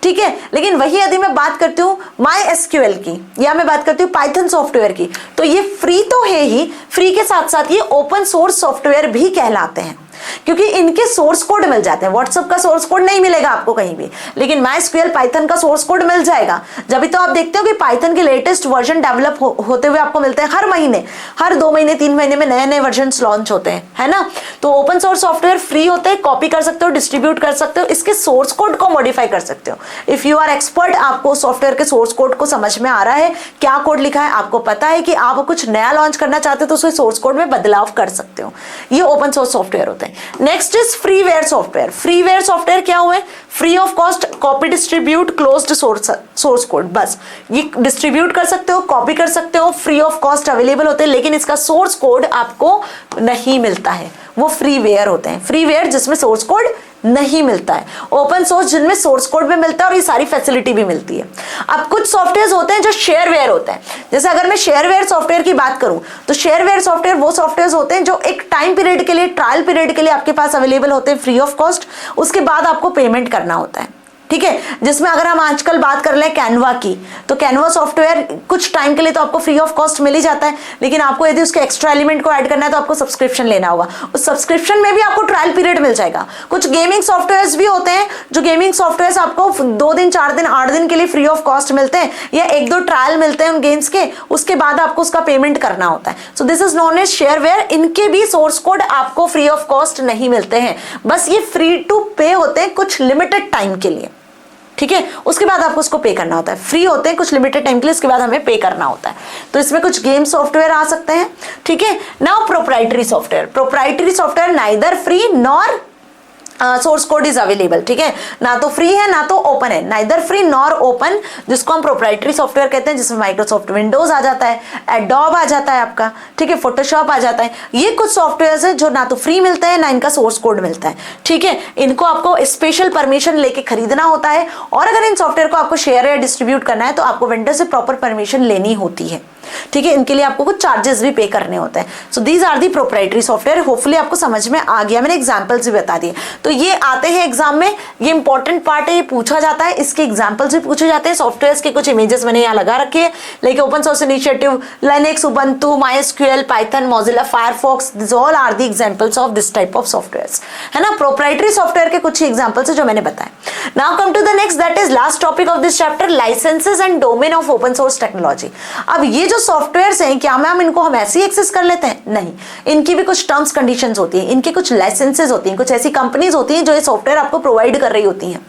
ठीक है, लेकिन वही यदि मैं बात करती हूँ MySQL की या मैं बात करती हूँ पाइथन सॉफ्टवेयर की, तो ये फ्री तो है ही, फ्री के साथ साथ ये ओपन सोर्स सॉफ्टवेयर भी कहलाते हैं, क्योंकि इनके सोर्स कोड मिल जाते हैं। व्हाट्सएप का सोर्स कोड नहीं मिलेगा आपको कहीं भी, लेकिन MySQL पाइथन का सोर्स कोड मिल जाएगा। जब तो आप देखते हो कि पाइथन के लेटेस्ट वर्जन डेवलप होते हुए आपको मिलते हैं हर महीने, हर 2 महीने 3 महीने में नए नए वर्जन लॉन्च होते हैं, है ना। तो ओपन सोर्स सॉफ्टवेयर फ्री होते हैं, कॉपी कर सकते हो, डिस्ट्रीब्यूट कर सकते हो, इसके सोर्स कोड को मॉडिफाई कर सकते हो। इफ यू आर एक्सपर्ट, आपको सॉफ्टवेयर के सोर्स कोड को समझ में आ रहा है, क्या कोड लिखा है, आपको पता है कि आप कुछ नया लॉन्च करना चाहते हो तो उसके सोर्स कोड में बदलाव कर सकते हो। ये ओपन सोर्स सॉफ्टवेयर होते हैं। Next is freeware software. Freeware software क्या हुए? Free of cost, copy, distribute, closed source code, बस ये डिस्ट्रीब्यूट कर सकते हो, कॉपी कर सकते हो, फ्री ऑफ कॉस्ट अवेलेबल होते हैं, लेकिन इसका सोर्स कोड आपको नहीं मिलता है, वो फ्रीवेयर होते हैं। फ्रीवेयर जिसमें सोर्स कोड नहीं मिलता है, ओपन सोर्स जिनमें सोर्स कोड भी मिलता है और ये सारी फैसिलिटी भी मिलती है। अब कुछ सॉफ्टवेयर होते हैं जो शेयरवेयर होते हैं। जैसे अगर मैं शेयरवेयर सॉफ्टवेयर की बात करूं तो शेयरवेयर सॉफ्टवेयर वो सॉफ्टवेयर होते हैं जो एक टाइम पीरियड के लिए, ट्रायल पीरियड के लिए आपके पास अवेलेबल होते हैं फ्री ऑफ कॉस्ट, उसके बाद आपको पेमेंट करना होता है। ठीक है, जिसमें अगर हम आजकल बात कर ले कैनवा की, तो कैनवा सॉफ्टवेयर कुछ टाइम के लिए तो आपको फ्री ऑफ कॉस्ट मिल ही जाता है, लेकिन आपको यदि उसके एक्स्ट्रा एलिमेंट को ऐड करना है तो आपको सब्सक्रिप्शन लेना होगा। उस सब्सक्रिप्शन में भी आपको ट्रायल पीरियड मिल जाएगा। कुछ गेमिंग सॉफ्टवेयर्स भी होते हैं, जो गेमिंग सॉफ्टवेयर्स आपको 2 दिन 4 दिन 8 दिन के लिए फ्री ऑफ कॉस्ट मिलते हैं, या 1-2 ट्रायल मिलते हैं उन गेम्स के, उसके बाद आपको उसका पेमेंट करना होता है। So this is known as shareware. इनके भी सोर्स कोड आपको फ्री ऑफ कॉस्ट नहीं मिलते हैं, बस ये फ्री टू पे होते हैं कुछ लिमिटेड टाइम के लिए, ठीक है, उसके बाद आपको उसको पे करना होता है। फ्री होते हैं कुछ लिमिटेड टाइम के लिए, उसके बाद हमें पे करना होता है। तो इसमें कुछ गेम सॉफ्टवेयर आ सकते हैं, ठीक है। Now proprietary software, proprietary software neither free nor source code is available, ठीक है, ना तो फ्री है ना तो ओपन है, नाइदर फ्री नॉर ओपन, जिसको हम प्रोप्राइटरी सॉफ्टवेयर कहते हैं, जिसमें माइक्रोसॉफ्ट विंडोज आ जाता है, एडोब आ जाता है आपका, ठीक है, फोटोशॉप आ जाता है। ये कुछ सॉफ्टवेयर है जो ना तो फ्री मिलते हैं ना इनका सोर्स कोड मिलता है, ठीक है। इनको आपको स्पेशल परमिशन लेके खरीदना होता है, और अगर इन सॉफ्टवेयर को आपको शेयर या डिस्ट्रीब्यूट करना है तो आपको वेंडर से प्रॉपर परमिशन लेनी होती है, ठीक है। इनके लिए आपको कुछ चार्जेस भी पे करने होते हैं। So these are the proprietary software. Hopefully आपको समझ में आ गया, मैंने एग्जांपल्स भी बता दिए। तो ये आते हैं एग्जाम में, ये इंपॉर्टेंट पार्ट है, ये पूछा जाता है, इसके एग्जांपल्स भी पूछे जाते हैं। सॉफ्टवेयर्स के कुछ इमेजेस मैंने यहाँ लगा रखे हैं, like open source initiative, Linux, Ubuntu, MySQL, Python, Mozilla Firefox, this all are the examples of this type of softwares, है ना। प्रोप्राइटरी सॉफ्टवेयर के कुछ ही एग्जांपल्स है जो मैंने बताए। Now come to the next, that is last topic of this chapter, licenses and domain of open source technology. अब ये जो सॉफ्टवेयर्स हैं, क्या मैम इनको हम ऐसे ही एक्सेस कर लेते हैं? नहीं, इनकी भी कुछ टर्म्स कंडीशंस होती हैं, इनके कुछ लाइसेंसेस होती हैं, कुछ ऐसी कंपनीज होती हैं जो ये सॉफ्टवेयर आपको प्रोवाइड कर रही होती हैं।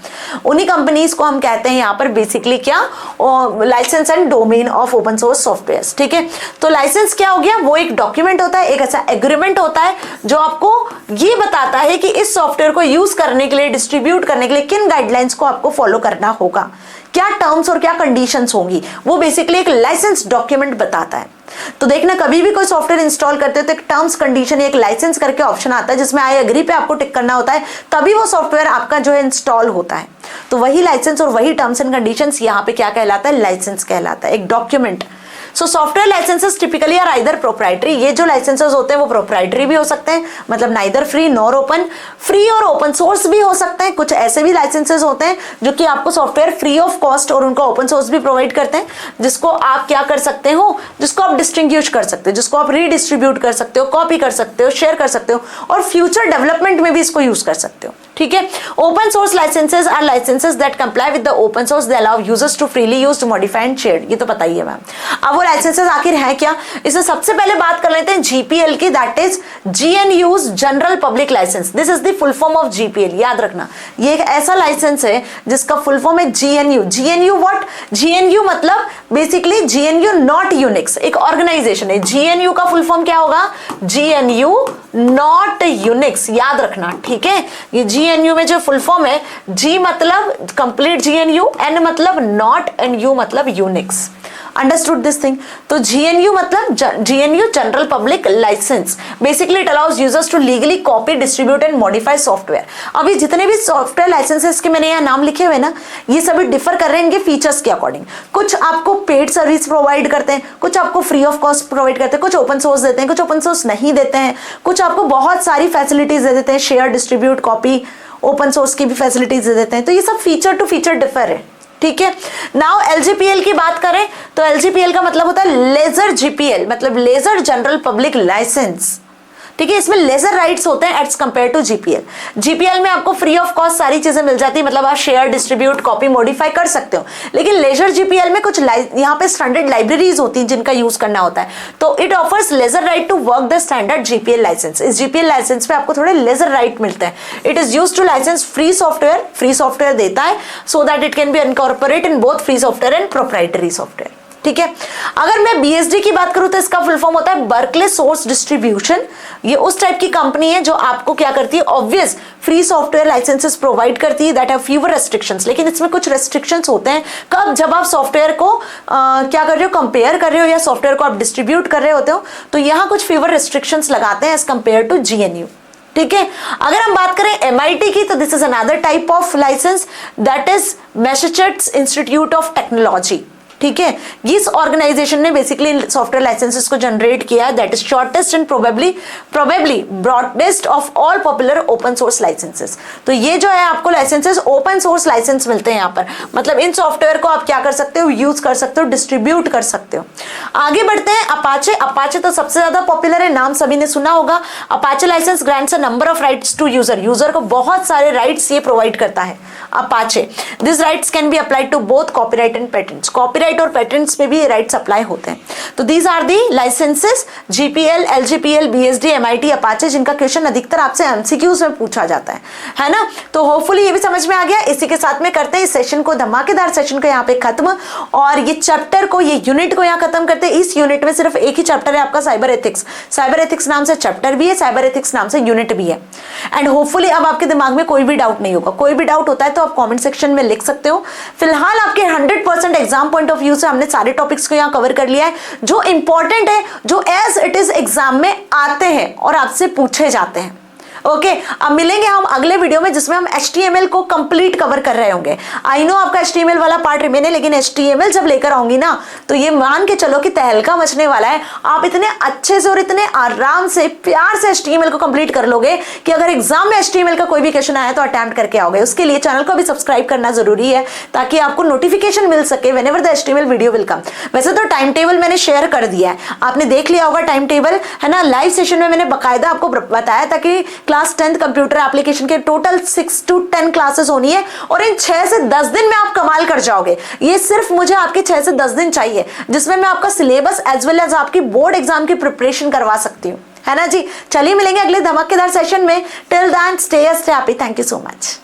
उन्हीं कंपनीज को हम कहते हैं यहाँ पर बेसिकली क्या, license and domain of open source software, ठीक है। तो लाइसेंस क्या हो गया, वो एक डॉक्यूमेंट होता है, एक ऐसा एग्रीमेंट होता है जो आपको ये बताता है कि इस सॉफ्टवेयर को यूज करने के लिए, डिस्ट्रीब्यूट करने के लिए किन गाइडलाइंस को आपको फॉलो करना होगा, क्या टर्म्स और क्या कंडीशंस होंगी, वो बेसिकली एक लाइसेंस डॉक्यूमेंट बताता है। तो देखना, कभी भी कोई सॉफ्टवेयर इंस्टॉल करते हो तो एक टर्म्स कंडीशन, एक लाइसेंस करके ऑप्शन आता है जिसमें आई एग्री पे आपको टिक करना होता है, तभी वो सॉफ्टवेयर आपका जो है इंस्टॉल होता है। तो वही लाइसेंस और वही टर्म्स एंड कंडीशंस यहाँ पे क्या कहलाता है, लाइसेंस कहलाता है, एक document. So software licenses typically are either proprietary, ये जो लाइसेंसेस होते हैं वो प्रोप्राइटरी भी हो सकते हैं, मतलब neither free nor open, free और ओपन सोर्स भी हो सकते हैं। कुछ ऐसे भी लाइसेंसेस होते हैं जो कि आपको सॉफ्टवेयर फ्री ऑफ कॉस्ट और उनका ओपन सोर्स भी प्रोवाइड करते हैं, जिसको आप क्या कर सकते हो, जिसको आप डिस्टिंग्विश कर सकते हो, जिसको आप रीडिस्ट्रीब्यूट कर सकते हो, कॉपी कर सकते हो, शेयर कर सकते हो, और फ्यूचर डेवलपमेंट में भी इसको यूज कर सकते हो, ठीक है। Open source licenses are licenses that comply with the open source, they allow users to freely use, modify and share, ये तो पता ही है मैम। अब वो लाइसेंसेस आखिर है क्या, इससे सबसे पहले बात कर लेते हैं जीपीएल की, that is GNU's, general public license. This is the full form of GPL, याद रखना, ये एक ऐसा लाइसेंस है जिसका फुल फॉर्म है जीएनयू। जीएनयू व्हाट, जीएनयू मतलब बेसिकली जीएनयू नॉट यूनिक्स, एक ऑर्गेनाइजेशन है। जीएनयू का फुल फॉर्म क्या होगा, जीएनयू नॉट यूनिक्स, याद रखना, ठीक है। ये जीएनयू में जो फुल फॉर्म है, जी मतलब कंप्लीट जीएनयू, एन मतलब नॉट, एंड यू मतलब यूनिक्स। Understood this thing. तो जीएनयू मतलब GNU general public license, basically it allows users to legally copy, distribute and modify software. अभी जितने भी सॉफ्टवेयर लाइसेंसेस के मैंने यहाँ नाम लिखे हुए ना, ये सभी डिफर कर रहे हैं इनके फीचर्स के अकॉर्डिंग। कुछ आपको पेड सर्विस प्रोवाइड करते हैं, कुछ आपको फ्री ऑफ कॉस्ट प्रोवाइड करते हैं, कुछ ओपन सोर्स देते हैं, कुछ ओपन सोर्स नहीं देते हैं, कुछ आपको बहुत सारी फैसिलिटीज दे देते हैं, share, distribute, copy, open source की भी फैसिलिटीज दे देते हैं। तो ये सब फीचर टू फीचर डिफर है, ठीक है। नाउ एलजीपीएल की बात करें तो एलजीपीएल का मतलब होता है लेजर जीपीएल, मतलब लेजर जनरल पब्लिक लाइसेंस, ठीक है। इसमें लेजर राइट्स होते हैं as compared to GPL. GPL में आपको फ्री ऑफ कॉस्ट सारी चीजें मिल जाती है, मतलब आप शेयर, डिस्ट्रीब्यूट, कॉपी, मॉडिफाई कर सकते हो, लेकिन लेजर जीपीएल में कुछ यहाँ पे स्टैंडर्ड लाइब्रेरीज होती हैं जिनका यूज करना होता है। तो it offers lesser right to work the standard GPL license. इस जीपीएल लाइसेंस पे आपको थोड़े लेजर राइट मिलते हैं। It is use to license free software, free software देता है so that it can be incorporate in both free software and proprietary software, ठीक है। अगर मैं बीएसडी की बात करूं तो इसका फुल फॉर्म होता है बर्कले सोर्स डिस्ट्रीब्यूशन। ये उस टाइप की कंपनी है जो आपको क्या करती है, obvious free software licenses provide करती है दैट हैव फ्यूअर रेस्ट्रिक्शंस, लेकिन इसमें कुछ रेस्ट्रिक्शंस होते हैं। कब, जब आप सॉफ्टवेयर को क्या कर रहे हो, कंपेयर कर रहे हो, या सॉफ्टवेयर को आप डिस्ट्रीब्यूट कर रहे होते हो, तो यहाँ कुछ फ्यूअर रेस्ट्रिक्शंस लगाते हैं एज कंपेयर टू जीएनयू, ठीक है। अगर हम बात करें एमआईटी की तो this is another type of license that is Massachusetts Institute of Technology, ठीक है, इस ऑर्गेनाइजेशन ने बेसिकली सॉफ्टवेयर लाइसेंसेस को जनरेट किया है, that is shortest and probably broadest of all popular open source licenses. तो ये जो है आपको लाइसेंसेस ओपन सोर्स लाइसेंस मिलते हैं यहाँ पर, मतलब इन सॉफ्टवेयर को आप क्या कर सकते हो, यूज कर सकते हो, डिस्ट्रीब्यूट कर सकते हो। आगे बढ़ते हैं, अपाचे। अपाचे तो सबसे ज्यादा पॉपुलर है, नाम सभी ने सुना होगा। Apache license grants a number of rights to user, user को बहुत सारे राइट्स ये प्रोवाइड करता है Apache. This rights can be applied to both copyright and patents, copyright और पेटेंट्स पे भी ये राइट्स अप्लाई होते हैं। तो these are the licenses, GPL, LGPL, BSD, MIT, Apache, जिनका क्वेश्चन अधिकतर आपसे एमसीक्यूज में पूछा जाता है ना। तो होपफुली ये भी समझ में आ गया। इसी के साथ में करते हैं इस सेशन को, धमाकेदार सेशन को यहाँ पे खत्म, और ये चैप्टर को, ये यूनिट को यहाँ खत्म करते हैं। इस यूनिट में सिर्फ एक ही चैप्टर है आपका, साइबर एथिक्स। साइबर एथिक्स नाम से चैप्टर भी है, साइबर एथिक्स नाम से यूनिट भी है। एंड होपफुली अब आपके दिमाग में कोई भी डाउट नहीं होगा। कोई भी डाउट होता है तो आप कमेंट सेक्शन में लिख सकते हो। फिलहाल आपके 100% एग्जाम पॉइंट ऑफ व्यू से हमने सारे टॉपिक्स को यहाँ कवर कर लिया है, जो इंपॉर्टेंट है, जो एज इट इज एग्जाम में आते हैं और आपसे पूछे जाते हैं। ओके, अब मिलेंगे हम अगले वीडियो में, जिसमें हम HTML को कंप्लीट कवर कर रहे होंगे। आई नो आपका HTML वाला पार्ट रिमेन है, लेकिन HTML जब लेकर आऊंगी ना, तो ये मान के चलो कि तहलका मचने वाला है। आप इतने अच्छे से और इतने आराम से, प्यार से HTML को कंप्लीट कर लोगे कि अगर एग्जाम में HTML का कोई भी क्वेश्चन आया तो अटेम्प्ट करके आओगे। उसके लिए चैनल को भी सब्सक्राइब करना जरूरी है, ताकि आपको नोटिफिकेशन मिल सके whenever the HTML video will come. वैसे तो टाइम टेबल मैंने शेयर कर दिया है, आपने देख लिया होगा टाइम टेबल, है ना। लाइव सेशन में मैंने बकायदा आपको बताया था कि क्लास 10th कंप्यूटर एप्लीकेशन के टोटल 6 to 10 क्लासेस होनी है, और इन 6 से 10 दिन में आप कमाल कर जाओगे। ये सिर्फ मुझे आपके 6 से 10 दिन चाहिए, जिसमें मैं आपका सिलेबस एज वेल एज आपकी बोर्ड एग्जाम की प्रिपरेशन करवा सकती हूँ, है ना जी। चलिए मिलेंगे अगले धमाकेदार सेशन में। Till then stay happy. Thank you so much.